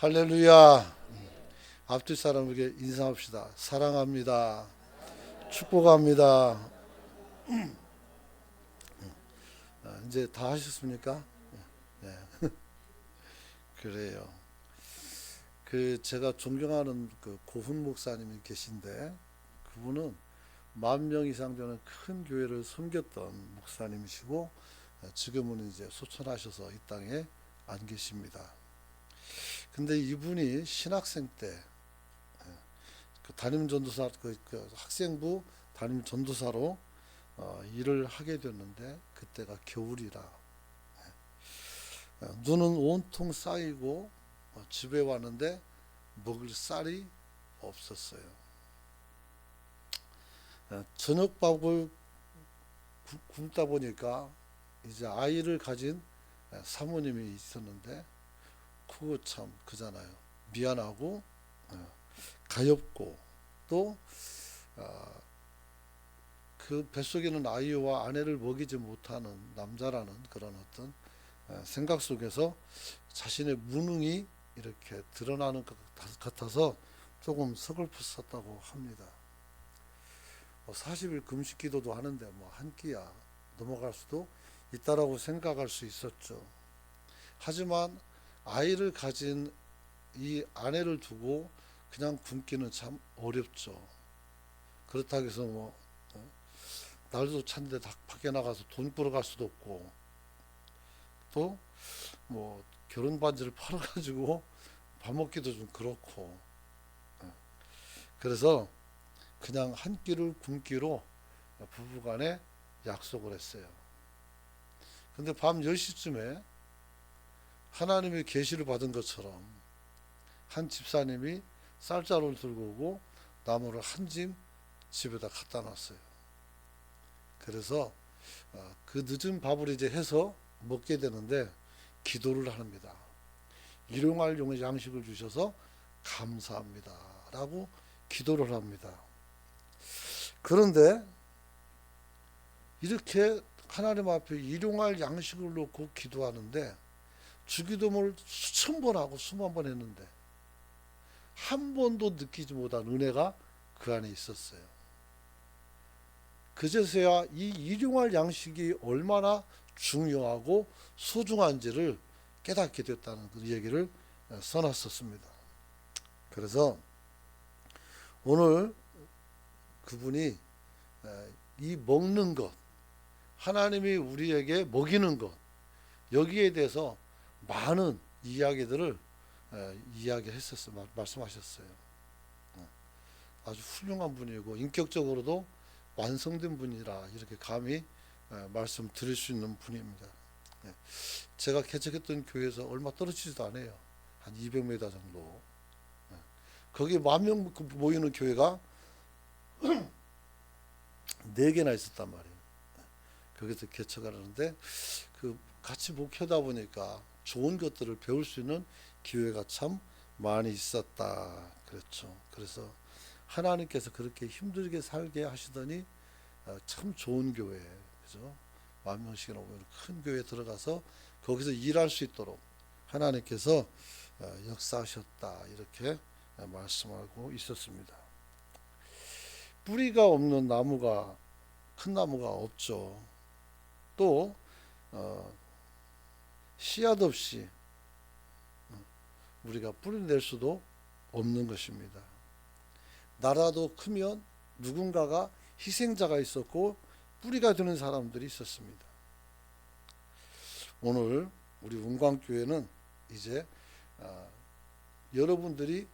할렐루야. 앞뒤 사람에게 인사합시다. 사랑합니다. 축복합니다. 이제 다 하셨습니까? 네. 그래요. 제가 존경하는 고훈 목사님이 계신데, 그분은 10,000명 이상 되는 큰 교회를 섬겼던 목사님이시고, 지금은 이제 소천하셔서 이 땅에 안 계십니다. 근데 이분이 신학생 때 담임 전도사, 학생부 담임 전도사로 일을 하게 됐는데, 그때가 겨울이라 눈은 온통 쌓이고 집에 왔는데 먹을 쌀이 없었어요. 저녁밥을 굶다 보니까 이제 아이를 가진 사모님이 있었는데, 그거 참 그잖아요. 미안하고 가엾고, 또 그 뱃속에는 아이와 아내를 먹이지 못하는 남자라는 그런 어떤 생각 속에서 자신의 무능이 이렇게 드러나는 것 같아서 조금 서글펐었다고 합니다. 40일 금식 기도도 하는데 한 끼야 넘어갈 수도 있다라고 생각할 수 있었죠. 하지만 아이를 가진 이 아내를 두고 그냥 굶기는 참 어렵죠. 그렇다고 해서 날도 찬데 밖에 나가서 돈 벌어갈 수도 없고, 또 결혼 반지를 팔아가지고 밥 먹기도 좀 그렇고, 그래서 그냥 한 끼를 굶기로 부부간에 약속을 했어요. 근데 밤 10시쯤에 하나님의 계시를 받은 것처럼 한 집사님이 쌀자루를 들고 오고 나무를 한 짐 집에다 갖다 놨어요. 그래서 그 늦은 밥을 이제 해서 먹게 되는데 기도를 합니다. 일용할 양식을 주셔서 감사합니다 라고 기도를 합니다. 그런데 이렇게 하나님 앞에 일용할 양식을 놓고 기도하는데, 주기도문을 수천 번 하고 수만 번 했는데 한 번도 느끼지 못한 은혜가 그 안에 있었어요. 그제서야 이 일용할 양식이 얼마나 중요하고 소중한지를 깨닫게 됐다는 그 얘기를 써놨었습니다. 그래서 오늘 그분이 이 먹는 것, 하나님이 우리에게 먹이는 것, 여기에 대해서 많은 이야기들을 이야기했었어요. 말씀하셨어요. 아주 훌륭한 분이고 인격적으로도 완성된 분이라 이렇게 감히 말씀드릴 수 있는 분입니다. 제가 개척했던 교회에서 얼마 떨어지지도 않아요. 한 200m 정도. 거기 10,000명 모이는 교회가 4개나 있었단 말이에요. 거기서 개척을 하는데 같이 목회하다 보니까 좋은 것들을 배울 수 있는 기회가 참 많이 있었다 그랬죠. 그래서 하나님께서 그렇게 힘들게 살게 하시더니 참 좋은 교회, 그죠? 10,000명씩이나 오면 큰 교회에 들어가서 거기서 일할 수 있도록 하나님께서 역사하셨다, 이렇게 말씀하고 있었습니다. 뿌리가 없는 나무가, 큰 나무가 없죠. 또 씨앗 없이 우리가 뿌리 낼 수도 없는 것입니다. 나라도 크면 누군가가 희생자가 있었고 뿌리가 되는 사람들이 있었습니다. 오늘 우리 운광교회는 이제 여러분들이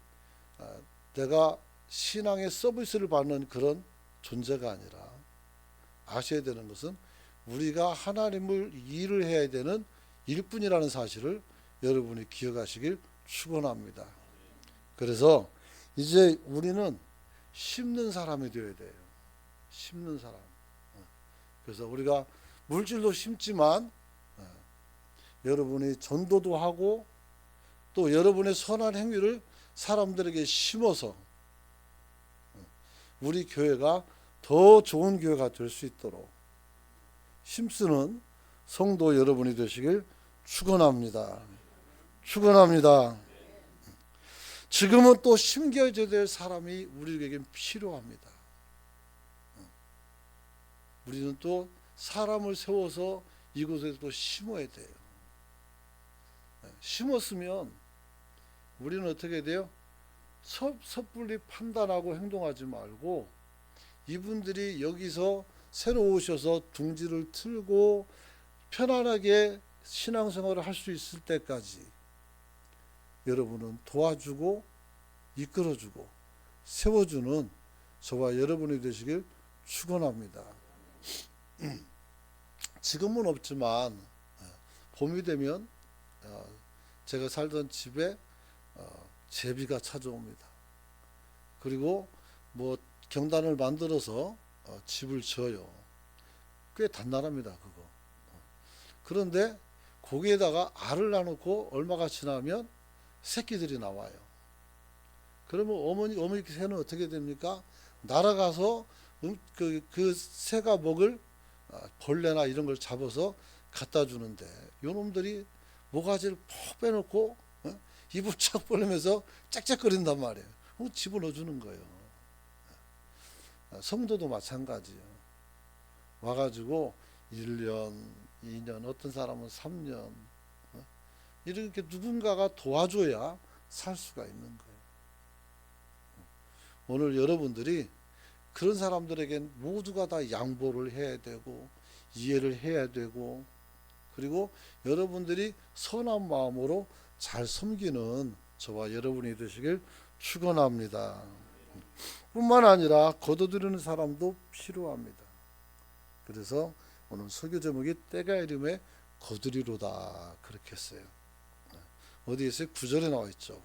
내가 신앙의 서비스를 받는 그런 존재가 아니라 아셔야 되는 것은 우리가 하나님을 일을 해야 되는 일뿐이라는 사실을 여러분이 기억하시길 축원합니다. 그래서 이제 우리는 심는 사람이 되어야 돼요. 심는 사람. 그래서 우리가 물질도 심지만 여러분이 전도도 하고 또 여러분의 선한 행위를 사람들에게 심어서 우리 교회가 더 좋은 교회가 될 수 있도록 힘쓰는 성도 여러분이 되시길 축원합니다. 축원합니다. 지금은 또 심겨져야 될 사람이 우리에게 필요합니다. 우리는 또 사람을 세워서 이곳에 또 심어야 돼요. 심었으면 우리는 어떻게 돼요? 섣불리 판단하고 행동하지 말고 이분들이 여기서 새로 오셔서 둥지를 틀고 편안하게 신앙생활을 할 수 있을 때까지 여러분은 도와주고 이끌어주고 세워주는 저와 여러분이 되시길 축원합니다. 지금은 없지만 봄이 되면 제가 살던 집에 제비가 찾아옵니다. 그리고 뭐 경단을 만들어서 집을 지어요. 꽤 단단합니다, 그거. 그런데 거기에다가 알을 놔놓고 얼마가 지나면 새끼들이 나와요. 그러면 어머니 새는 어떻게 됩니까? 날아가서 그 새가 먹을 벌레나 이런 걸 잡아서 갖다 주는데 요놈들이 모가지를 퍽 빼놓고 입을 착 벌리면서 짹짹거린단 말이에요. 집어넣어 주는 거예요. 성도도 마찬가지예요. 와가지고 1년, 2년, 어떤 사람은 3년 이렇게 누군가가 도와줘야 살 수가 있는 거예요. 오늘 여러분들이 그런 사람들에겐 모두가 다 양보를 해야 되고 이해를 해야 되고 그리고 여러분들이 선한 마음으로 잘 섬기는 저와 여러분이 되시길 축원합니다. 뿐만 아니라 거둬들이는 사람도 필요합니다. 그래서 오늘 설교 제목이 때가 이름에 거두리로다 그렇게 했어요. 어디에 있어요? 9절에 나와 있죠.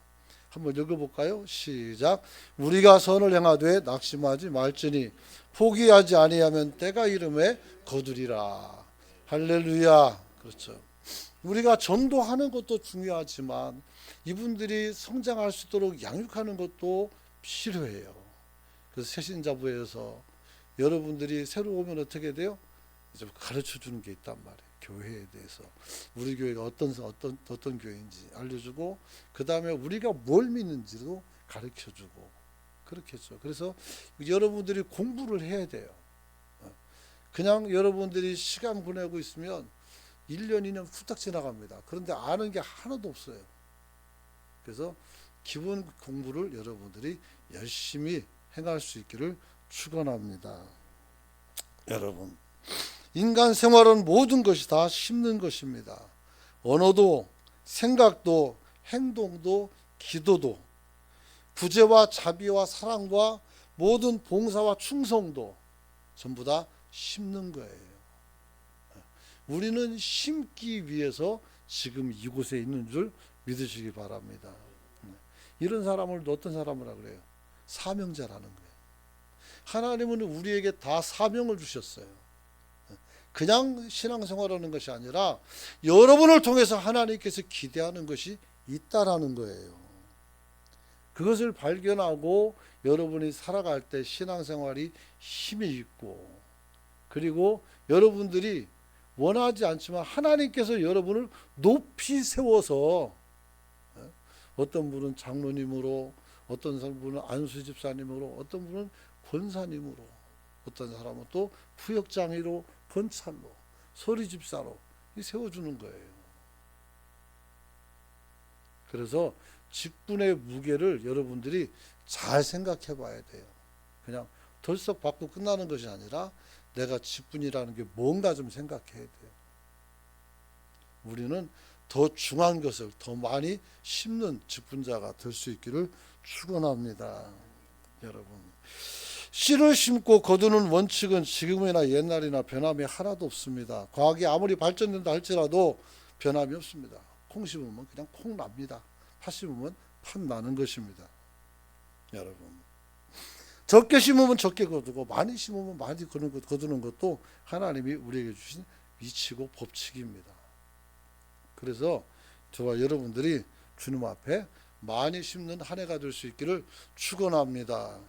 한번 읽어볼까요? 시작. 우리가 선을 행하되 낙심하지 말지니 포기하지 아니하면 때가 이름에 거두리라. 할렐루야. 그렇죠. 우리가 전도하는 것도 중요하지만 이분들이 성장할 수 있도록 양육하는 것도 필요해요. 그래서 새신자부에서 여러분들이 새로 오면 어떻게 돼요? 이제 가르쳐 주는 게 있단 말이에요. 교회에 대해서 우리 교회가 어떤 교회인지 알려주고 그 다음에 우리가 뭘 믿는지도 가르쳐주고 그렇겠죠. 그래서 여러분들이 공부를 해야 돼요. 그냥 여러분들이 시간 보내고 있으면 1년, 2년 후딱 지나갑니다. 그런데 아는 게 하나도 없어요. 그래서 기본 공부를 여러분들이 열심히 행할 수 있기를 축원합니다. 여러분, 인간 생활은 모든 것이 다 심는 것입니다. 언어도 생각도 행동도 기도도 구제와 자비와 사랑과 모든 봉사와 충성도 전부 다 심는 거예요. 우리는 심기 위해서 지금 이곳에 있는 줄 믿으시기 바랍니다. 이런 사람을 어떤 사람이라 그래요? 사명자라는 거예요. 하나님은 우리에게 다 사명을 주셨어요. 그냥 신앙생활하는 것이 아니라 여러분을 통해서 하나님께서 기대하는 것이 있다라는 거예요. 그것을 발견하고 여러분이 살아갈 때 신앙생활이 힘이 있고 그리고 여러분들이 원하지 않지만 하나님께서 여러분을 높이 세워서 어떤 분은 장로님으로 어떤 분은 안수 집사님으로 어떤 분은 권사님으로 어떤 사람은 또 부역장이로 번찰로 소리 집사로 세워주는 거예요. 그래서 직분의 무게를 여러분들이 잘 생각해 봐야 돼요. 그냥 덜썩 받고 끝나는 것이 아니라 내가 직분이라는 게 뭔가 좀 생각해야 돼요. 우리는 더 중요한 것을 더 많이 심는 직분자가 될 수 있기를 축원합니다. 여러분, 씨를 심고 거두는 원칙은 지금이나 옛날이나 변함이 하나도 없습니다. 과학이 아무리 발전된다 할지라도 변함이 없습니다. 콩 심으면 그냥 콩 납니다. 팥 심으면 팥 나는 것입니다. 여러분, 적게 심으면 적게 거두고 많이 심으면 많이 거두는 것도 하나님이 우리에게 주신 위치고 법칙입니다. 그래서 저와 여러분들이 주님 앞에 많이 심는 한 해가 될 수 있기를 축원합니다.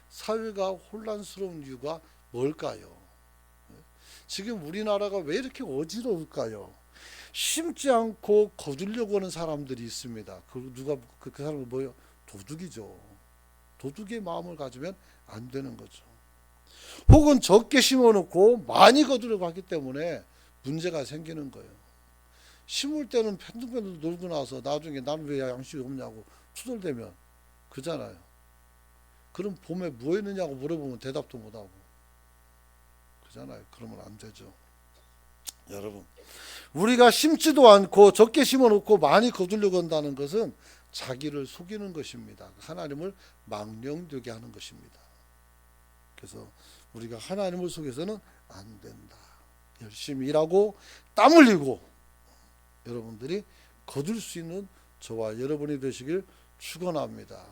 사회가 혼란스러운 이유가 뭘까요? 지금 우리나라가 왜 이렇게 어지러울까요? 심지 않고 거두려고 하는 사람들이 있습니다. 그 사람은 뭐예요? 도둑이죠. 도둑의 마음을 가지면 안 되는 거죠. 혹은 적게 심어놓고 많이 거두려고 하기 때문에 문제가 생기는 거예요. 심을 때는 펜둥펜둥 놀고 나서 나중에 나는 왜 양식이 없냐고 투덜대면 그잖아요. 그럼 봄에 뭐 했느냐고 물어보면 대답도 못하고 그잖아요. 그러면 안 되죠. 여러분, 우리가 심지도 않고 적게 심어놓고 많이 거두려고 한다는 것은 자기를 속이는 것입니다. 하나님을 망령되게 하는 것입니다. 그래서 우리가 하나님을 속여서는 안 된다. 열심히 일하고 땀 흘리고 여러분들이 거둘 수 있는 저와 여러분이 되시길 축원합니다.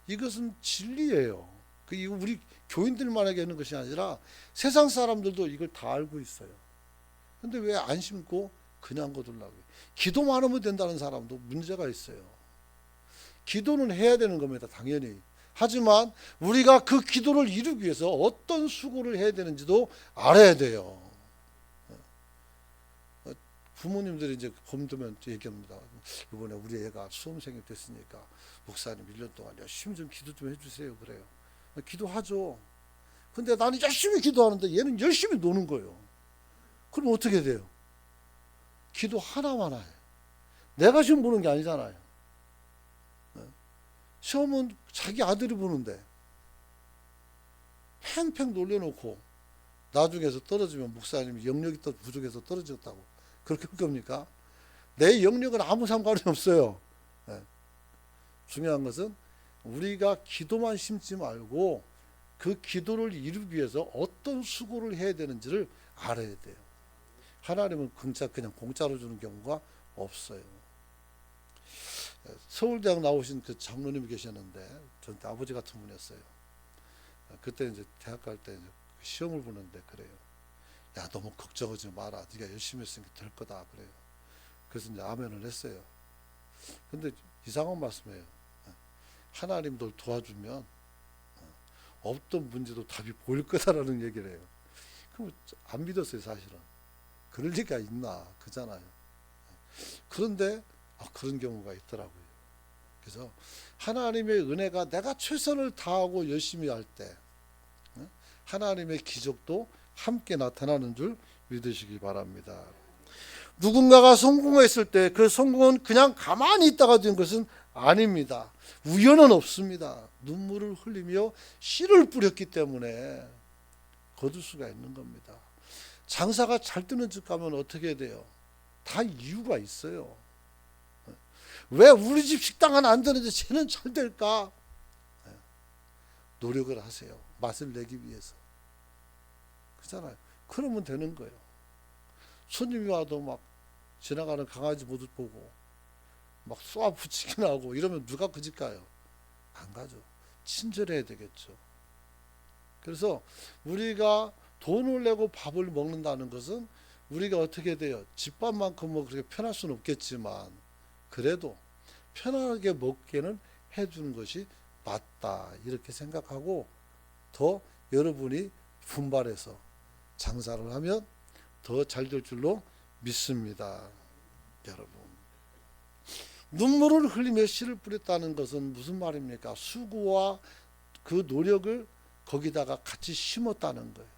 이것은 진리예요. 이거 우리 교인들만에게 하는 것이 아니라 세상 사람들도 이걸 다 알고 있어요. 근데 왜 안 심고 그냥 거둘라고 해요? 기도만 하면 된다는 사람도 문제가 있어요. 기도는 해야 되는 겁니다. 당연히. 하지만 우리가 그 기도를 이루기 위해서 어떤 수고를 해야 되는지도 알아야 돼요. 부모님들이 이제 봄 되면 얘기합니다. 이번에 우리 애가 수험생이 됐으니까 목사님 1년 동안 열심히 좀 기도 좀 해주세요. 그래요. 기도하죠. 근데 나는 열심히 기도하는데 얘는 열심히 노는 거예요. 그럼 어떻게 돼요? 기도 하나만 해요. 내가 시험 보는 게 아니잖아요. 시험은 자기 아들이 보는데 팽팽 놀려놓고 나중에서 떨어지면 목사님이 영역이 부족해서 떨어졌다고 그렇게 할 겁니까? 내 영역은 아무 상관이 없어요. 중요한 것은 우리가 기도만 심지 말고 그 기도를 이루기 위해서 어떤 수고를 해야 되는지를 알아야 돼요. 하나님은 그냥 공짜로 주는 경우가 없어요. 서울대학 나오신 그 장로님이 계셨는데 전 아버지 같은 분이었어요. 그때 이제 대학 갈 때 시험을 보는데 그래요. 야, 너무 걱정하지 마라. 네가 열심히 했으니까 될 거다. 그래요. 그래서 이제 아멘을 했어요. 근데 이상한 말씀이에요. 하나님 널 도와주면 없던 문제도 답이 보일 거다라는 얘기를 해요. 그럼 안 믿었어요, 사실은. 그럴 리가 있나, 그잖아요. 그런데 그런 경우가 있더라고요. 그래서 하나님의 은혜가 내가 최선을 다하고 열심히 할 때 하나님의 기적도 함께 나타나는 줄 믿으시기 바랍니다. 누군가가 성공했을 때 그 성공은 그냥 가만히 있다가 된 것은 아닙니다. 우연은 없습니다. 눈물을 흘리며 씨를 뿌렸기 때문에 거둘 수가 있는 겁니다. 장사가 잘 되는 집 가면 어떻게 돼요? 다 이유가 있어요. 왜 우리 집 식당은 안 되는데 쟤는 잘 될까? 노력을 하세요. 맛을 내기 위해서. 그렇잖아요. 그러면 되는 거예요. 손님이 와도 막 지나가는 강아지 모습 보고 막 쏘아 붙이긴 하고 이러면 누가 그 집 가요? 안 가죠. 친절해야 되겠죠. 그래서 우리가 돈을 내고 밥을 먹는다는 것은 우리가 어떻게 돼요? 집밥만큼 뭐 그렇게 편할 수는 없겠지만 그래도 편하게 먹게는 해주는 것이 맞다 이렇게 생각하고 더 여러분이 분발해서 장사를 하면 더 잘 될 줄로 믿습니다. 여러분, 눈물을 흘리며 씨를 뿌렸다는 것은 무슨 말입니까? 수고와 그 노력을 거기다가 같이 심었다는 거예요.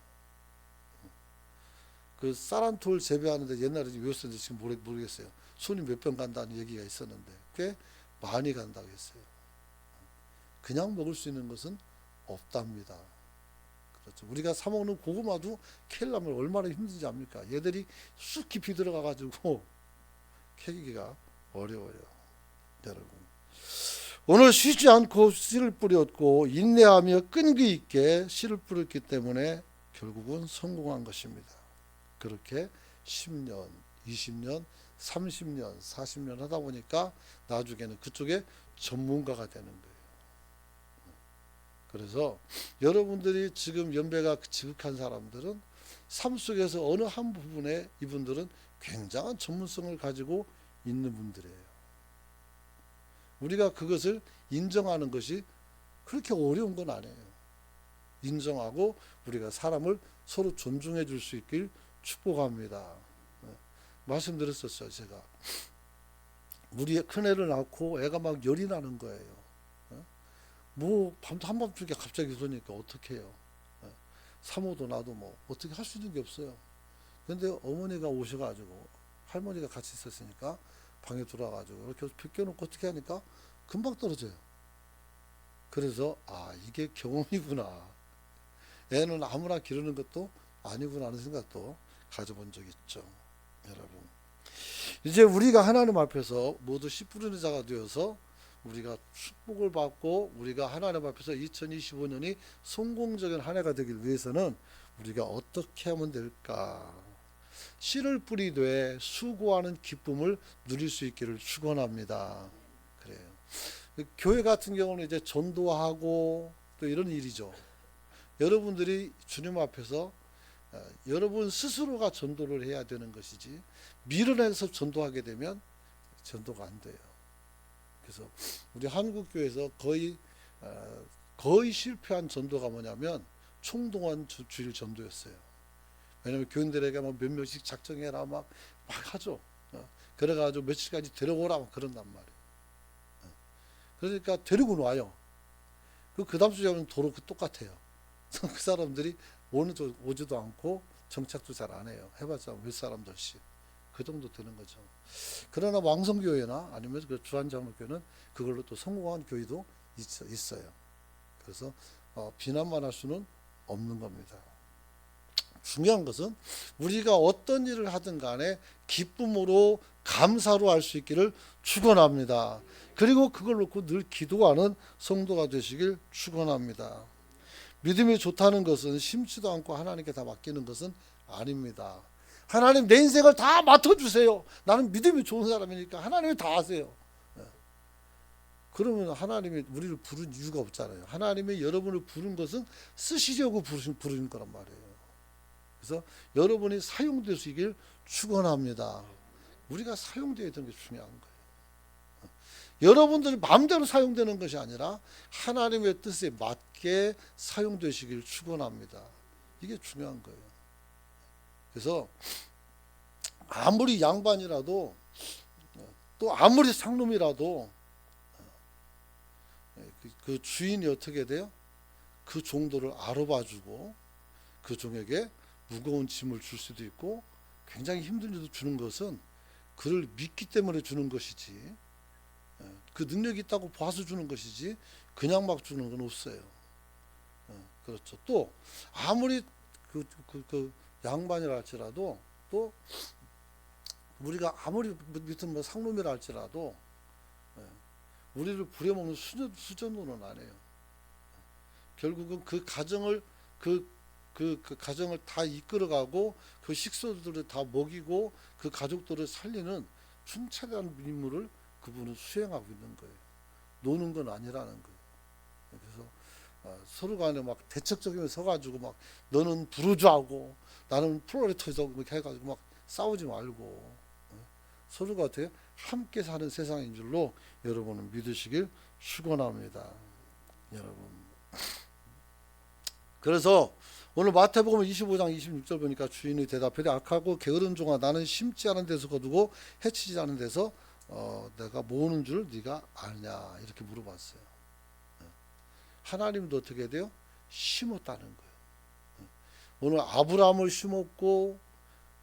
그 쌀한톨 재배하는데 옛날에 외웠었는데 지금 모르겠어요. 손이 몇 병 간다는 얘기가 있었는데 꽤 많이 간다고 했어요. 그냥 먹을 수 있는 것은 없답니다. 그렇죠. 우리가 사 먹는 고구마도 캐려면 얼마나 힘든지 압니까? 얘들이 쑥 깊이 들어가 가지고 캐기가 어려워요. 여러분, 오늘 쉬지 않고 씨를 뿌렸고 인내하며 끈기 있게 씨를 뿌렸기 때문에 결국은 성공한 것입니다. 그렇게 10년, 20년, 30년, 40년 하다 보니까 나중에는 그쪽에 전문가가 되는 거예요. 그래서 여러분들이 지금 연배가 지극한 사람들은 삶 속에서 어느 한 부분에 이분들은 굉장한 전문성을 가지고 있는 분들이에요. 우리가 그것을 인정하는 것이 그렇게 어려운 건 아니에요. 인정하고 우리가 사람을 서로 존중해 줄 수 있길 축복합니다. 말씀드렸었어요. 제가 우리 큰애를 낳고 애가 막 열이 나는 거예요. 뭐 밤 한밤중에 갑자기 그러니까 어떻게 해요? 사모도 나도 뭐 어떻게 할 수 있는 게 없어요. 근데 어머니가 오셔가지고 할머니가 같이 있었으니까 방에 들어와가지고 이렇게 벗겨놓고 어떻게 하니까 금방 떨어져요. 그래서 이게 경험이구나. 애는 아무나 기르는 것도 아니구나 하는 생각도 가져본 적 있죠. 여러분, 이제 우리가 하나님 앞에서 모두 씨 뿌리는 자가 되어서 우리가 축복을 받고 우리가 하나님 앞에서 2025년이 성공적인 한 해가 되기 위해서는 우리가 어떻게 하면 될까? 씨를 뿌리되 수고하는 기쁨을 누릴 수 있기를 축원합니다. 그래요. 교회 같은 경우는 이제 전도하고 또 이런 일이죠. 여러분들이 주님 앞에서 여러분 스스로가 전도를 해야 되는 것이지 밀어내서 전도하게 되면 전도가 안 돼요. 그래서 우리 한국교회에서 거의 실패한 전도가 뭐냐면 총동원 주일 전도였어요. 왜냐하면 교인들에게 막 몇 명씩 작정해라 막 하죠. 그래가지고 며칠까지 데려오라 막 그런단 말이에요. 그러니까 데리고 와요. 그 다음 주에 도로 똑같아요. 그 사람들이 오지도 않고 정착도 잘 안 해요. 해봤자 몇 사람들씩. 그 정도 되는 거죠. 그러나 왕성교회나 아니면 그 주한장로교회는 그걸로 또 성공한 교회도 있어요. 그래서 비난만 할 수는 없는 겁니다. 중요한 것은 우리가 어떤 일을 하든 간에 기쁨으로 감사로 할 수 있기를 축원합니다. 그리고 그걸 놓고 늘 기도하는 성도가 되시길 축원합니다. 믿음이 좋다는 것은 심지도 않고 하나님께 다 맡기는 것은 아닙니다. 하나님 내 인생을 다 맡아주세요. 나는 믿음이 좋은 사람이니까 하나님이 다 하세요. 그러면 하나님이 우리를 부른 이유가 없잖아요. 하나님이 여러분을 부른 것은 쓰시려고 부르신 거란 말이에요. 그래서 여러분이 사용되시길 축원합니다. 우리가 사용되어야 되는 게 중요한 거예요. 여러분들이 마음대로 사용되는 것이 아니라 하나님의 뜻에 맞게 사용되시길 축원합니다. 이게 중요한 거예요. 그래서 아무리 양반이라도 또 아무리 상놈이라도 그 주인이 어떻게 돼요? 그 종도를 알아봐주고 그 종에게 무거운 짐을 줄 수도 있고 굉장히 힘든 일도 주는 것은 그를 믿기 때문에 주는 것이지 그 능력이 있다고 봐서 주는 것이지 그냥 막 주는 건 없어요. 그렇죠. 또 아무리 그 양반이라 할지라도 또 우리가 아무리 밑은 뭐 상놈이라 할지라도 우리를 부려먹는 수전도는 안 해요. 결국은 그 가정을 그 가정을 다 이끌어가고 그 식소들을 다 먹이고 그 가족들을 살리는 순찰한 임무를 그분은 수행하고 있는 거예요. 노는 건 아니라는 거예요. 그래서 서로 간에 막 대척적이면 서가지고 막 너는 부르주하고 나는 프로레터에서 이렇게 해가지고 막 싸우지 말고 서로가 어떻게 함께 사는 세상인 줄로 여러분은 믿으시길 축원합니다. 여러분. 그래서 오늘 마태복음 25장 26절 보니까 주인이 대답하되 악하고 게으른 종아 나는 심지 않은 데서 거두고 해치지 않은 데서 내가 모으는 줄 네가 아냐 이렇게 물어봤어요. 하나님도 어떻게 돼요? 심었다는 거예요. 오늘 아브라함을 심었고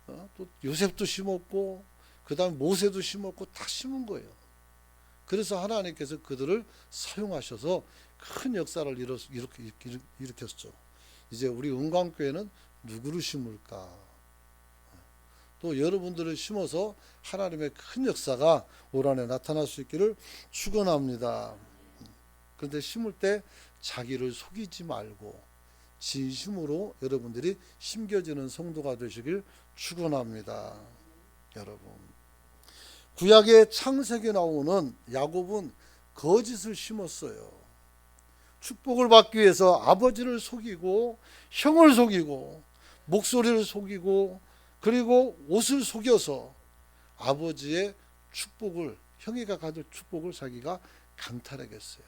또 요셉도 심었고 그 다음 모세도 심었고 다 심은 거예요. 그래서 하나님께서 그들을 사용하셔서 큰 역사를 일으켰죠. 이제 우리 은광교회는 누구를 심을까? 또 여러분들을 심어서 하나님의 큰 역사가 올 한해 나타날 수 있기를 축원합니다. 그런데 심을 때 자기를 속이지 말고 진심으로 여러분들이 심겨지는 성도가 되시길 축원합니다. 여러분, 구약의 창세기에 나오는 야곱은 거짓을 심었어요. 축복을 받기 위해서 아버지를 속이고 형을 속이고 목소리를 속이고 그리고 옷을 속여서 아버지의 축복을 형이가 가질 축복을 자기가 강탈하겠어요.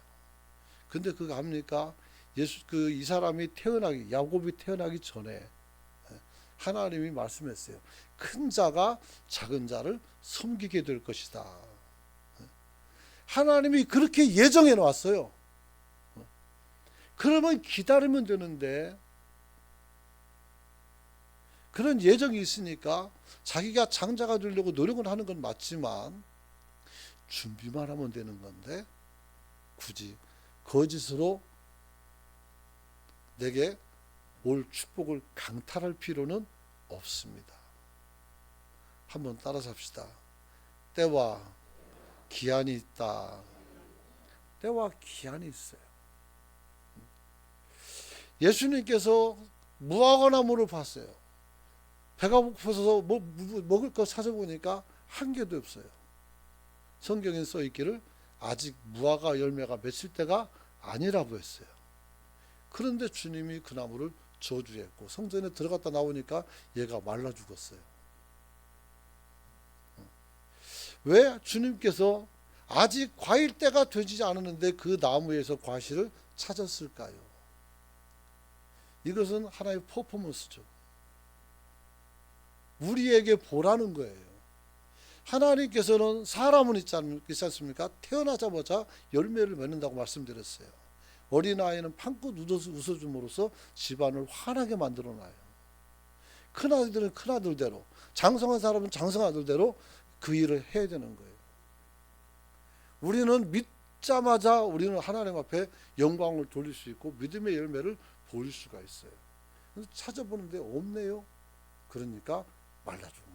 근데 그거 압니까? 이 사람이 야곱이 태어나기 전에 하나님이 말씀했어요. 큰 자가 작은 자를 섬기게 될 것이다. 하나님이 그렇게 예정해 놨어요. 그러면 기다리면 되는데, 그런 예정이 있으니까 자기가 장자가 되려고 노력을 하는 건 맞지만 준비만 하면 되는 건데, 굳이 거짓으로 내게 올 축복을 강탈할 필요는 없습니다. 한번 따라서 합시다. 때와 기한이 있다. 때와 기한이 있어요. 예수님께서 무화과나무를 봤어요. 배가 고파서 먹을 거 찾아보니까 한 개도 없어요. 성경에 써 있기를 아직 무화과 열매가 맺힐 때가 아니라고 했어요. 그런데 주님이 그 나무를 저주했고 성전에 들어갔다 나오니까 얘가 말라 죽었어요. 왜 주님께서 아직 과일 때가 되지 않았는데 그 나무에서 과실을 찾았을까요? 이것은 하나의 퍼포먼스죠. 우리에게 보라는 거예요. 하나님께서는 사람은 있지 않습니까? 태어나자마자 열매를 맺는다고 말씀드렸어요. 어린아이는 판껏 웃어줌으로써 집안을 환하게 만들어놔요. 큰아들은 큰아들대로, 장성한 사람은 장성한 아들대로 그 일을 해야 되는 거예요. 우리는 믿자마자 우리는 하나님 앞에 영광을 돌릴 수 있고 믿음의 열매를 보일 수가 있어요. 찾아보는데 없네요. 그러니까 말라 죽은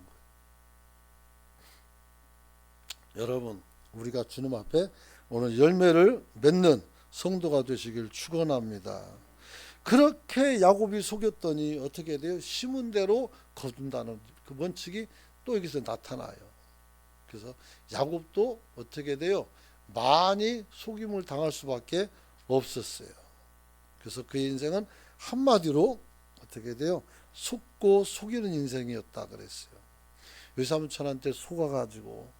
거예요. 여러분, 우리가 주님 앞에 오늘 열매를 맺는 성도가 되시길 축원합니다. 그렇게 야곱이 속였더니 어떻게 돼요? 심은 대로 거둔다는 그 원칙이 또 여기서 나타나요. 그래서 야곱도 어떻게 돼요? 많이 속임을 당할 수밖에 없었어요. 그래서 그의 인생은 한마디로 어떻게 돼요? 속고 속이는 인생이었다 그랬어요. 외삼촌한테 속아가지고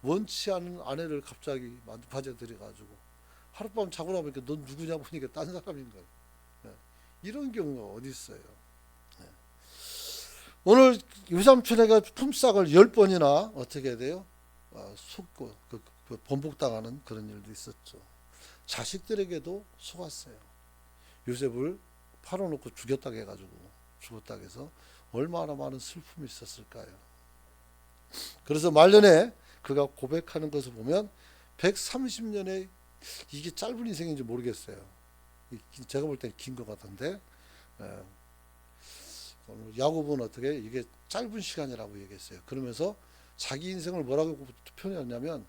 원치 않은 아내를 갑자기 맞아들여가지고 하룻밤 자고 나보니까 넌 누구냐 보니까 딴 사람인 거예요. 이런 경우가 어디 있어요? 오늘 외삼촌에게 품삯을 10번이나 어떻게 돼요? 속고 번복당하는 그런 일도 있었죠. 자식들에게도 속았어요. 요셉을 팔아놓고 죽였다고 해가지고 죽었다고 해서 얼마나 많은 슬픔이 있었을까요? 그래서 말년에 그가 고백하는 것을 보면 130년의 이게 짧은 인생인지 모르겠어요. 제가 볼 때는 긴 것 같은데 야곱은 어떻게 이게 짧은 시간이라고 얘기했어요. 그러면서 자기 인생을 뭐라고 표현했냐면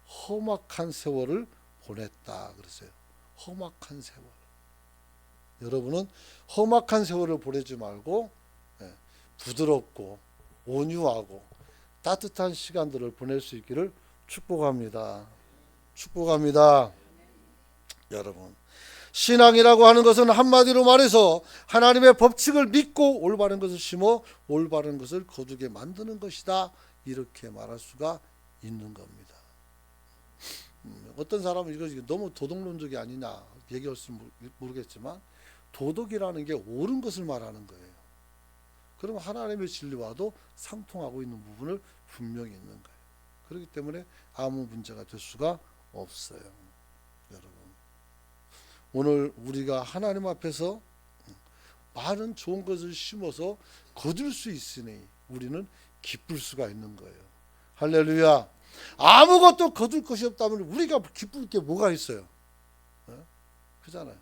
험악한 세월을 보냈다 그랬어요. 험악한 세월. 여러분은 험악한 세월을 보내지 말고 부드럽고 온유하고 따뜻한 시간들을 보낼 수 있기를 축복합니다. 축복합니다. 여러분, 신앙이라고 하는 것은 한마디로 말해서 하나님의 법칙을 믿고 올바른 것을 심어 올바른 것을 거두게 만드는 것이다. 이렇게 말할 수가 있는 겁니다. 어떤 사람은 이거 너무 도덕론적이 아니냐 얘기할지 모르겠지만 도덕이라는 게 옳은 것을 말하는 거예요. 그러면 하나님의 진리와도 상통하고 있는 부분을 분명히 있는 거예요. 그렇기 때문에 아무 문제가 될 수가 없어요. 여러분, 오늘 우리가 하나님 앞에서 많은 좋은 것을 심어서 거둘 수 있으니 우리는 기쁠 수가 있는 거예요. 할렐루야. 아무것도 거둘 것이 없다면 우리가 기쁠 게 뭐가 있어요? 그잖아요.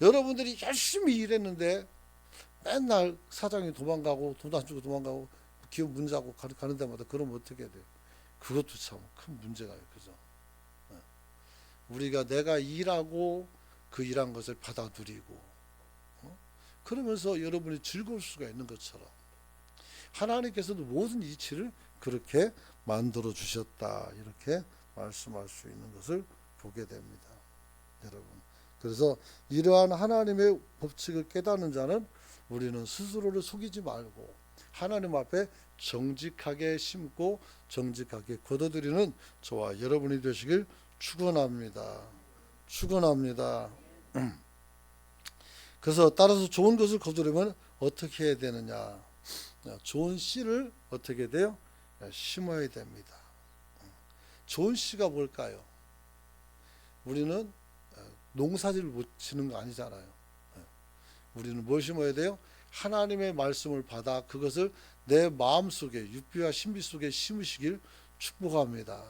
여러분들이 열심히 일했는데 맨날 사장이 도망가고 돈 안 주고 도망가고 기업 문 닫고 가는 데마다 그러면 어떻게 돼요? 그것도 참 큰 문제가요. 그죠? 우리가 내가 일하고 그 일한 것을 받아 누리고 그러면서 여러분이 즐거울 수가 있는 것처럼 하나님께서도 모든 이치를 그렇게 만들어 주셨다. 이렇게 말씀할 수 있는 것을 보게 됩니다. 여러분, 그래서 이러한 하나님의 법칙을 깨닫는 자는 우리는 스스로를 속이지 말고 하나님 앞에 정직하게 심고 정직하게 거둬들이는 저와 여러분이 되시길 축원합니다. 축원합니다. 그래서 따라서 좋은 것을 거두려면 어떻게 해야 되느냐? 좋은 씨를 어떻게 돼요? 심어야 됩니다. 좋은 씨가 뭘까요? 우리는 농사지를 못 지는 거 아니잖아요. 우리는 뭘 심어야 돼요? 하나님의 말씀을 받아 그것을 내 마음속에 육비와 신비 속에 심으시길 축복합니다.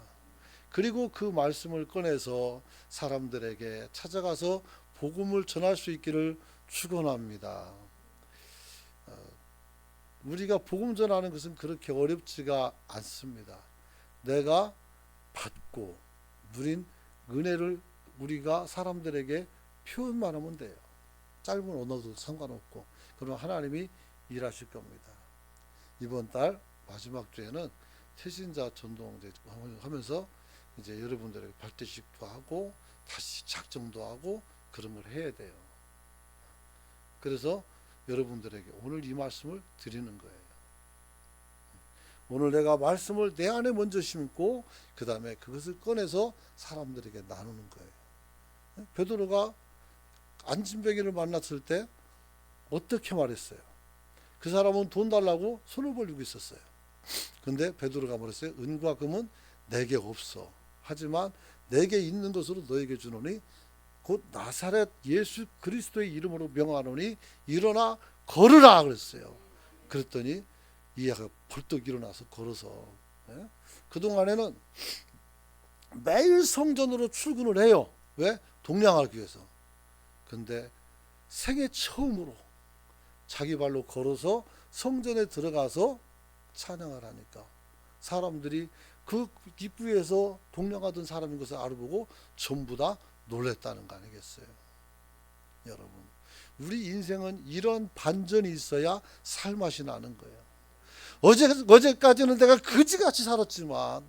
그리고 그 말씀을 꺼내서 사람들에게 찾아가서 복음을 전할 수 있기를 축원합니다. 우리가 복음 전하는 것은 그렇게 어렵지가 않습니다. 내가 받고 누린 은혜를 우리가 사람들에게 표현만 하면 돼요. 짧은 언어도 상관없고. 그럼 하나님이 일하실 겁니다. 이번 달 마지막 주에는 태신자 전동 하면서 이제 여러분들에게 발대식도 하고 다시 작정도 하고 그런 걸 해야 돼요. 그래서 여러분들에게 오늘 이 말씀을 드리는 거예요. 오늘 내가 말씀을 내 안에 먼저 심고 그 다음에 그것을 꺼내서 사람들에게 나누는 거예요. 베드로가 안진뱅이를 만났을 때 어떻게 말했어요? 그 사람은 돈 달라고 손을 벌리고 있었어요. 근데 베드로가 말했어요. 은과 금은 내게 없어. 하지만 내게 있는 것으로 너에게 주노니 곧 나사렛 예수 그리스도의 이름으로 명하노니 일어나 걸으라 그랬어요. 그랬더니 이 아가 벌떡 일어나서 걸어서 그동안에는 매일 성전으로 출근을 해요. 왜? 동량하기 위해서. 근데 생애 처음으로 자기 발로 걸어서 성전에 들어가서 찬양을 하니까 사람들이 그 입구에서 동량하던 사람인 것을 알아보고 전부 다 놀랬다는 거 아니겠어요? 여러분, 우리 인생은 이런 반전이 있어야 살맛이 나는 거예요. 어제까지는 내가 그지같이 살았지만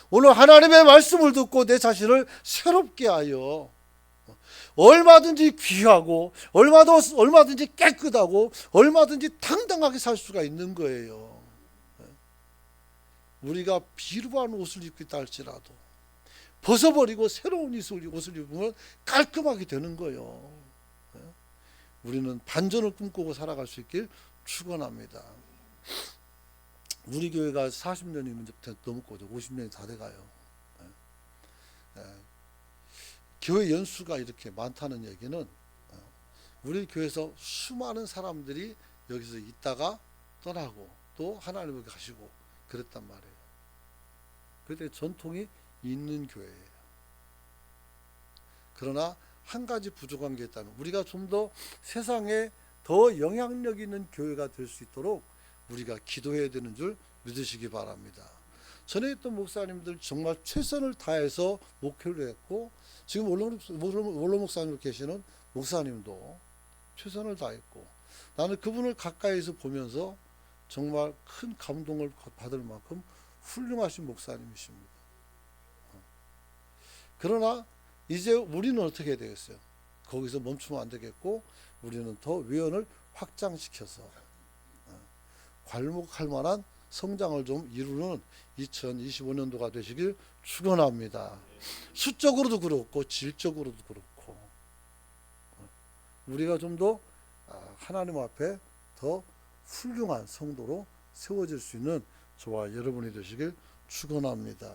오늘 하나님의 말씀을 듣고 내 자신을 새롭게 하여 얼마든지 귀하고 얼마든지 깨끗하고 얼마든지 당당하게 살 수가 있는 거예요. 우리가 비루한 옷을 입고 있다 할지라도 벗어버리고 새로운 옷을 입으면 깔끔하게 되는 거예요. 우리는 반전을 꿈꾸고 살아갈 수 있길 축원합니다. 우리 교회가 40년이 넘고 50년이 다 돼가요. 교회 연수가 이렇게 많다는 얘기는 우리 교회에서 수많은 사람들이 여기서 있다가 떠나고 또 하나님을 가시고 그랬단 말이에요. 그때 전통이 있는 교회예요. 그러나 한 가지 부족한 게 있다면 우리가 좀 더 세상에 더 영향력 있는 교회가 될 수 있도록 우리가 기도해야 되는 줄 믿으시기 바랍니다. 전에 있던 목사님들 정말 최선을 다해서 목회를 했고 지금 원로 목사님으로 계시는 목사님도 최선을 다했고 나는 그분을 가까이서 보면서 정말 큰 감동을 받을 만큼 훌륭하신 목사님이십니다. 그러나 이제 우리는 어떻게 해야 되겠어요? 거기서 멈추면 안 되겠고 우리는 더 외연을 확장시켜서 괄목할 만한 성장을 좀 이루는 2025년도가 되시길 축원합니다. 수적으로도 그렇고 질적으로도 그렇고 우리가 좀 더 하나님 앞에 더 훌륭한 성도로 세워질 수 있는 저와 여러분이 되시길 축원합니다.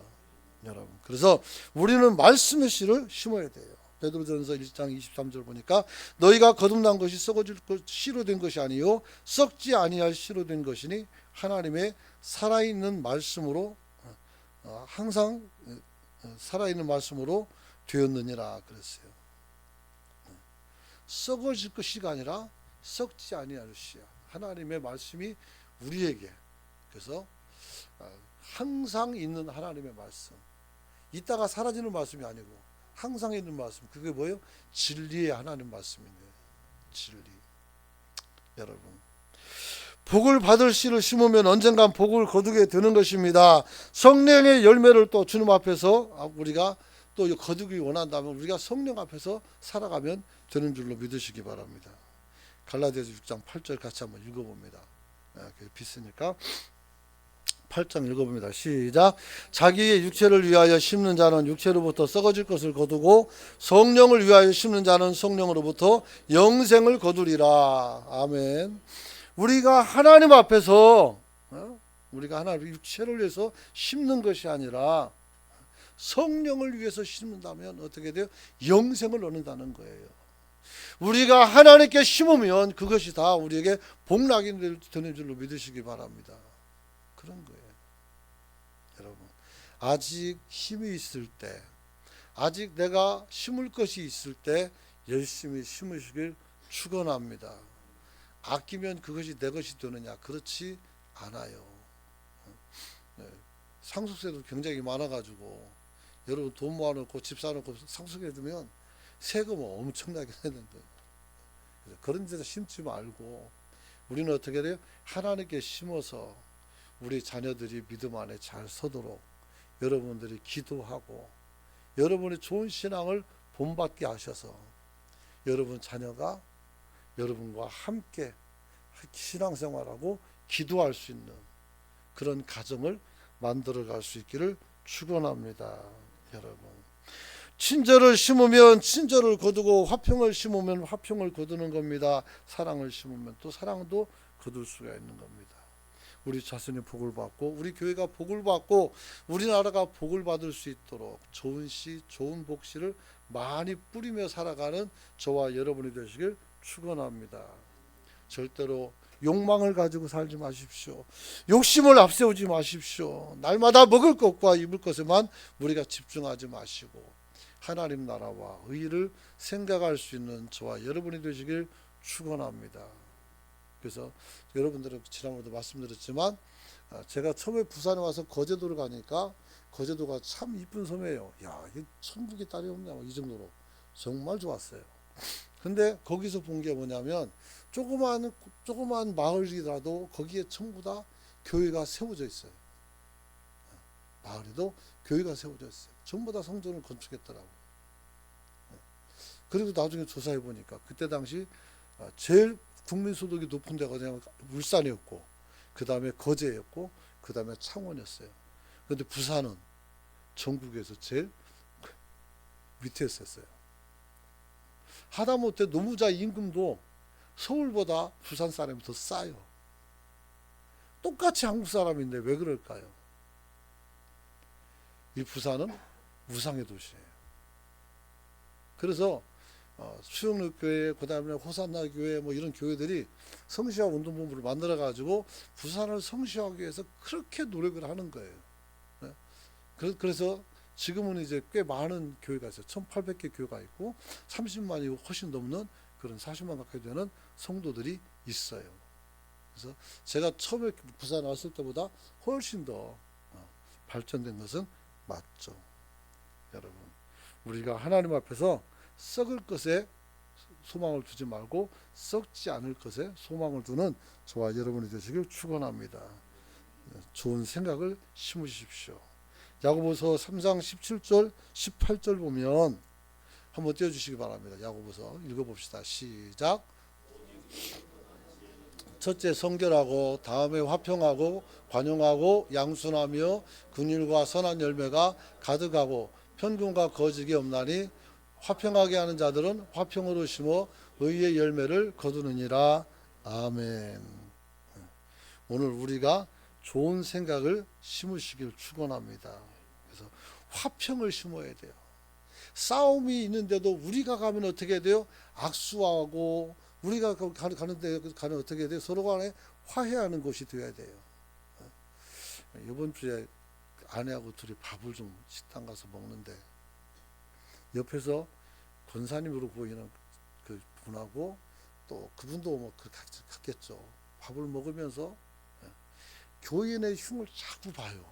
여러분, 그래서 우리는 말씀의 씨를 심어야 돼요. 베드로전서 1장 23절 보니까 너희가 거듭난 것이 썩어질 씨로 된 것이 아니요 썩지 아니할 씨로 된 것이니 하나님의 살아있는 말씀으로 항상 살아있는 말씀으로 되었느니라 그랬어요. 썩어질 것이가 아니라 썩지 아니할 씨야. 하나님의 말씀이 우리에게 그래서 항상 있는 하나님의 말씀, 이따가 사라지는 말씀이 아니고 항상 있는 말씀, 그게 뭐예요? 진리의 하나님 말씀인데 진리. 여러분, 복을 받을 씨를 심으면 언젠간 복을 거두게 되는 것입니다. 성령의 열매를 또 주님 앞에서 우리가 또 거두기 원한다면 우리가 성령 앞에서 살아가면 되는 줄로 믿으시기 바랍니다. 갈라디아서 6장 8절 같이 한번 읽어봅니다. 비슷하니까 8장 읽어봅니다. 시작. 자기의 육체를 위하여 심는 자는 육체로부터 썩어질 것을 거두고 성령을 위하여 심는 자는 성령으로부터 영생을 거두리라. 아멘. 우리가 하나님 앞에서 우리가 하나님 육체를 위해서 심는 것이 아니라 성령을 위해서 심는다면 어떻게 돼요? 영생을 얻는다는 거예요. 우리가 하나님께 심으면 그것이 다 우리에게 복락이 되는 줄로 믿으시기 바랍니다. 그런 거예요. 여러분, 아직 힘이 있을 때, 아직 내가 심을 것이 있을 때 열심히 심으시길 축원합니다. 아끼면 그것이 내 것이 되느냐? 그렇지 않아요. 상속세도 굉장히 많아가지고 여러분 돈 모아놓고 집 사놓고 상속해두면 세금은 엄청나게 내는 거예요. 그래서 그런 데서 심지 말고 우리는 어떻게 돼요? 하나님께 심어서 우리 자녀들이 믿음 안에 잘 서도록 여러분들이 기도하고 여러분의 좋은 신앙을 본받게 하셔서 여러분 자녀가 여러분과 함께 신앙생활하고 기도할 수 있는 그런 가정을 만들어갈 수 있기를 축원합니다. 여러분, 친절을 심으면 친절을 거두고 화평을 심으면 화평을 거두는 겁니다. 사랑을 심으면 또 사랑도 거둘 수가 있는 겁니다. 우리 자신이 복을 받고 우리 교회가 복을 받고 우리나라가 복을 받을 수 있도록 좋은 씨, 좋은 복씨를 많이 뿌리며 살아가는 저와 여러분이 되시길 축원합니다. 절대로 욕망을 가지고 살지 마십시오. 욕심을 앞세우지 마십시오. 날마다 먹을 것과 입을 것에만 우리가 집중하지 마시고 하나님 나라와 의를 생각할 수 있는 저와 여러분이 되시길 축원합니다. 그래서 여러분들은 지난번에도 말씀드렸지만 제가 처음에 부산에 와서 거제도를 가니까 거제도가 참 이쁜 섬이에요. 야, 이 천국의 딸이 없냐 이 정도로 정말 좋았어요. 근데 거기서 본 게 뭐냐면 조그만 마을이라도 거기에 전부 다 교회가 세워져 있어요. 마을에도 교회가 세워져 있어요. 전부 다 성전을 건축했더라고요. 그리고 나중에 조사해 보니까 그때 당시 제일 국민소득이 높은 데가 그냥 울산이었고 그 다음에 거제였고 그 다음에 창원이었어요. 그런데 부산은 전국에서 제일 밑에 있었어요. 하다못해 노무자 임금도 서울보다 부산 사람이 더 싸요. 똑같이 한국 사람인데 왜 그럴까요? 이 부산은 우상의 도시예요. 그래서 수영로교회, 그 다음에 호산나 교회 뭐 이런 교회들이 성시화 운동본부를 만들어 가지고 부산을 성시화하기 위해서 그렇게 노력을 하는 거예요. 그래서 지금은 이제 꽤 많은 교회가 있어요. 1800개 교회가 있고 30만이 훨씬 넘는 그런 40만 가까이 되는 성도들이 있어요. 그래서 제가 처음에 부산에 왔을 때보다 훨씬 더 발전된 것은 맞죠. 여러분, 우리가 하나님 앞에서 썩을 것에 소망을 두지 말고 썩지 않을 것에 소망을 두는 저와 여러분이 되시길 축원합니다. 좋은 생각을 심으십시오. 야고보서 3장 17절 18절 보면 한번 띄워주시기 바랍니다. 야고보서 읽어봅시다. 시작. 첫째 성결하고 다음에 화평하고 관용하고 양순하며 긍휼과 선한 열매가 가득하고 편금과 거짓이 없나니 화평하게 하는 자들은 화평으로 심어 의의 열매를 거두느니라. 아멘. 오늘 우리가 좋은 생각을 심으시길 축원합니다. 그래서 화평을 심어야 돼요. 싸움이 있는데도 우리가 가면 어떻게 돼요? 악수하고 우리가 가는데 가는 어떻게 돼요? 서로 간에 화해하는 곳이 되어야 돼요. 이번 주에 아내하고 둘이 밥을 좀 식당 가서 먹는데 옆에서 권사님으로 보이는 그 분하고 또 그분도 뭐 같겠죠. 밥을 먹으면서 교인의 흉을 자꾸 봐요.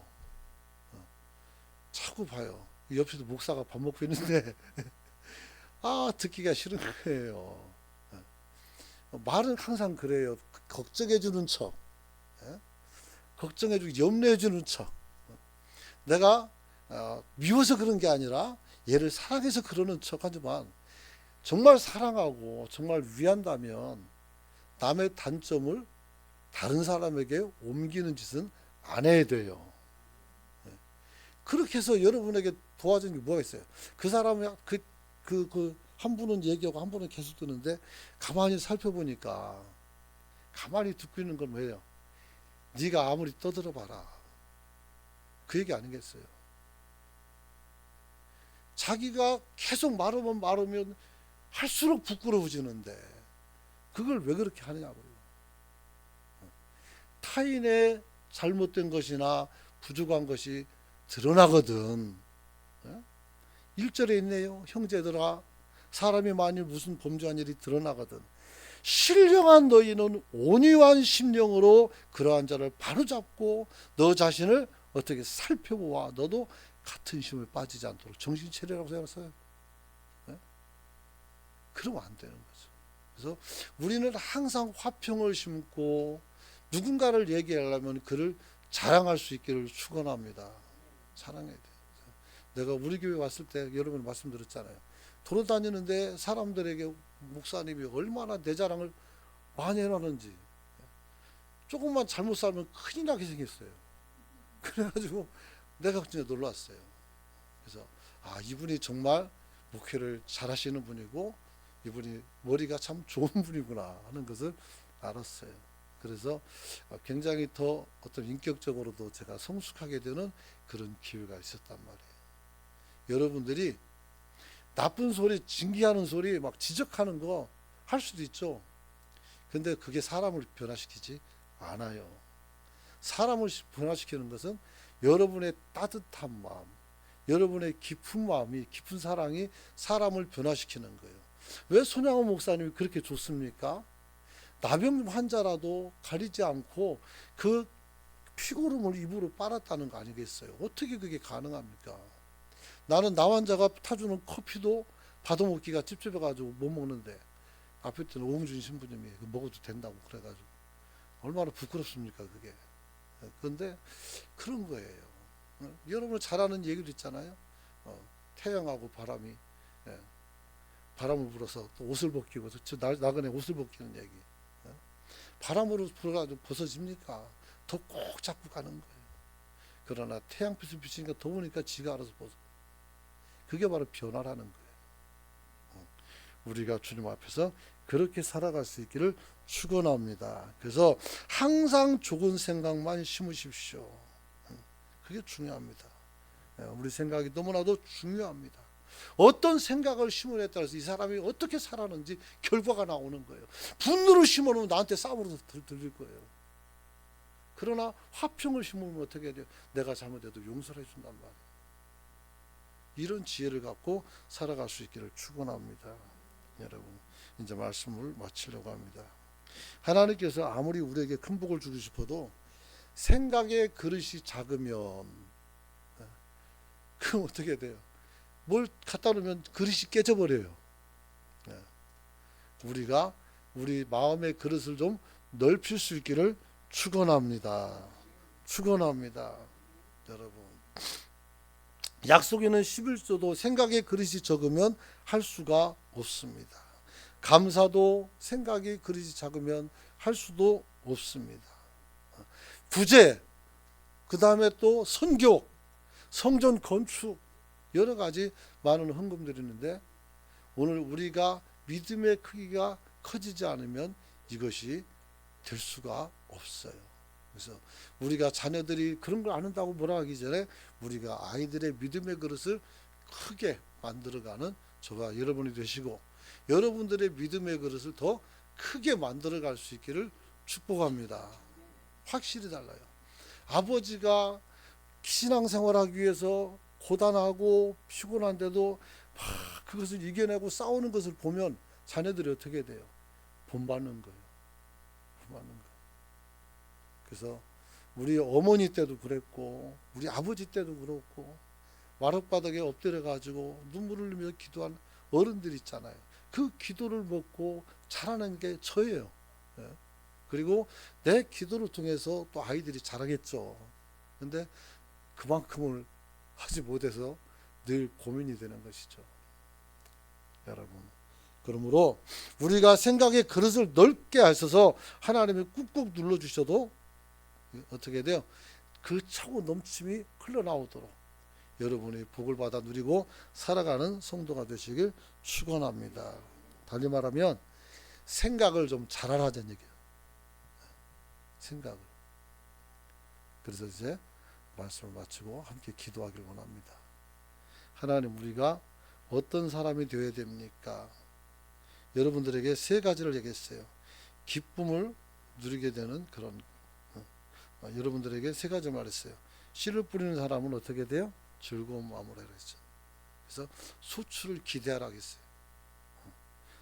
자꾸 봐요. 옆에서 목사가 밥 먹고 있는데 듣기가 싫은 거예요. 말은 항상 그래요. 걱정해 주는 척, 걱정해 주고 염려해 주는 척. 내가 미워서 그런 게 아니라 얘를 사랑해서 그러는 척 하지만 정말 사랑하고 정말 위한다면 남의 단점을 다른 사람에게 옮기는 짓은 안 해야 돼요. 그렇게 해서 여러분에게 도와주는 게 뭐가 있어요? 그 사람이 한 분은 얘기하고 한 분은 계속 듣는데 가만히 살펴보니까 가만히 듣고 있는 건 뭐예요? 네가 아무리 떠들어봐라. 그 얘기 아니겠어요? 자기가 계속 말하면 할수록 부끄러워지는데 그걸 왜 그렇게 하느냐고요. 타인의 잘못된 것이나 부족한 것이 드러나거든. 1절에 있네요. 형제들아, 사람이 만일 무슨 범죄한 일이 드러나거든 신령한 너희는 온유한 심령으로 그러한 자를 바로잡고 너 자신을 어떻게 살펴보아 너도 같은 시험에 빠지지 않도록 정신 차리라고 생각했어요. 그러면 안 되는 거죠. 그래서 우리는 항상 화평을 심고 누군가를 얘기하려면 그를 자랑할 수 있기를 축원합니다. 사랑해야 돼요. 내가 우리 교회 왔을 때 여러분 말씀드렸잖아요. 돌아다니는데 사람들에게 목사님이 얼마나 내 자랑을 많이 해놨는지, 조금만 잘못 살면 큰일 나게 생겼어요. 그래가지고 내가 진짜 놀랐어요. 그래서 이분이 정말 목회를 잘하시는 분이고 이분이 머리가 참 좋은 분이구나 하는 것을 알았어요. 그래서 굉장히 더 어떤 인격적으로도 제가 성숙하게 되는 그런 기회가 있었단 말이에요. 여러분들이 나쁜 소리, 징계하는 소리, 막 지적하는 거 할 수도 있죠. 근데 그게 사람을 변화시키지 않아요. 사람을 변화시키는 것은 여러분의 따뜻한 마음, 여러분의 깊은 마음이, 깊은 사랑이 사람을 변화시키는 거예요. 왜 손양호 목사님이 그렇게 좋습니까? 나병 환자라도 가리지 않고 그 피고름을 입으로 빨았다는 거 아니겠어요? 어떻게 그게 가능합니까? 나는 나 환자가 타주는 커피도 받아먹기가 찝찝해가지고 못 먹는데 앞에 있던 오홍준 신부님이 먹어도 된다고 그래가지고 얼마나 부끄럽습니까 그게. 그런데 그런 거예요. 여러분 잘 아는 얘기도 있잖아요. 태양하고 바람이 바람을 불어서 또 옷을 벗기고 나그네 옷을 벗기는 얘기. 바람으로 불어가지고 벗어집니까? 더 꼭 잡고 가는 거예요. 그러나 태양빛을 비치니까 더우니까 지가 알아서 벗어. 그게 바로 변화라는 거예요. 우리가 주님 앞에서 그렇게 살아갈 수 있기를 축원합니다. 그래서 항상 좋은 생각만 심으십시오. 그게 중요합니다. 우리 생각이 너무나도 중요합니다. 어떤 생각을 심으냐에 따라서 이 사람이 어떻게 살았는지 결과가 나오는 거예요. 분노를 심어놓으면 나한테 싸움으로 들릴 거예요. 그러나 화평을 심으면 어떻게 해야 돼요? 내가 잘못해도 용서를 해준단 말이에요. 이런 지혜를 갖고 살아갈 수 있기를 축원합니다. 여러분, 이제 말씀을 마치려고 합니다. 하나님께서 아무리 우리에게 큰 복을 주고 싶어도 생각의 그릇이 작으면 그럼 어떻게 돼요? 뭘 갖다 놓으면 그릇이 깨져버려요. 우리가 우리 마음의 그릇을 좀 넓힐 수 있기를 축원합니다. 축원합니다. 여러분, 약속에는 11조도 생각의 그릇이 적으면 할 수가 없습니다. 감사도 생각의 그릇이 작으면 할 수도 없습니다. 구제, 그 다음에 또 선교, 성전 건축, 여러 가지 많은 헌금들이 있는데 오늘 우리가 믿음의 크기가 커지지 않으면 이것이 될 수가 없어요. 그래서 우리가 자녀들이 그런 걸 안 한다고 뭐라 하기 전에 우리가 아이들의 믿음의 그릇을 크게 만들어가는 저와 여러분이 되시고 여러분들의 믿음의 그릇을 더 크게 만들어갈 수 있기를 축복합니다. 확실히 달라요. 아버지가 신앙생활하기 위해서 고단하고 피곤한데도 막 그것을 이겨내고 싸우는 것을 보면 자녀들이 어떻게 돼요? 본받는 거예요. 본받는 거예요. 그래서 우리 어머니 때도 그랬고 우리 아버지 때도 그렇고 마룻바닥에 엎드려 가지고 눈물을 흘리며 기도한 어른들 있잖아요. 그 기도를 먹고 자라는 게 저예요. 그리고 내 기도를 통해서 또 아이들이 자라겠죠. 근데 그만큼을 하지 못해서 늘 고민이 되는 것이죠. 여러분, 그러므로 우리가 생각의 그릇을 넓게 하셔서 하나님이 꾹꾹 눌러주셔도 어떻게 돼요? 그 차고 넘침이 흘러나오도록 여러분이 복을 받아 누리고 살아가는 성도가 되시길 축원합니다. 달리 말하면 생각을 좀 잘하라는 얘기예요. 생각을. 그래서 이제 말씀을 마치고 함께 기도하길 원합니다. 하나님, 우리가 어떤 사람이 되어야 됩니까? 여러분들에게 세 가지를 얘기했어요. 기쁨을 누리게 되는 그런 여러분들에게 세 가지 말했어요. 씨를 뿌리는 사람은 어떻게 돼요? 즐거운 마음으로 해야죠. 그래서 수출을 기대하라 했어요.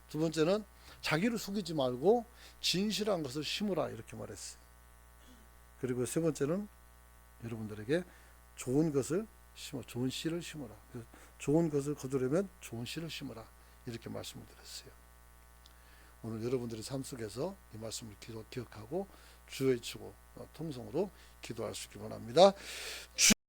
두 번째는 자기를 속이지 말고 진실한 것을 심으라 이렇게 말했어요. 그리고 세 번째는 여러분들에게 좋은 것을 심어, 좋은 씨를 심어라. 좋은 것을 거두려면 좋은 씨를 심어라 이렇게 말씀을 드렸어요. 오늘 여러분들의 삶 속에서 이 말씀을 기억하고 주의 치고 통성으로 기도할 수 있기 원합니다.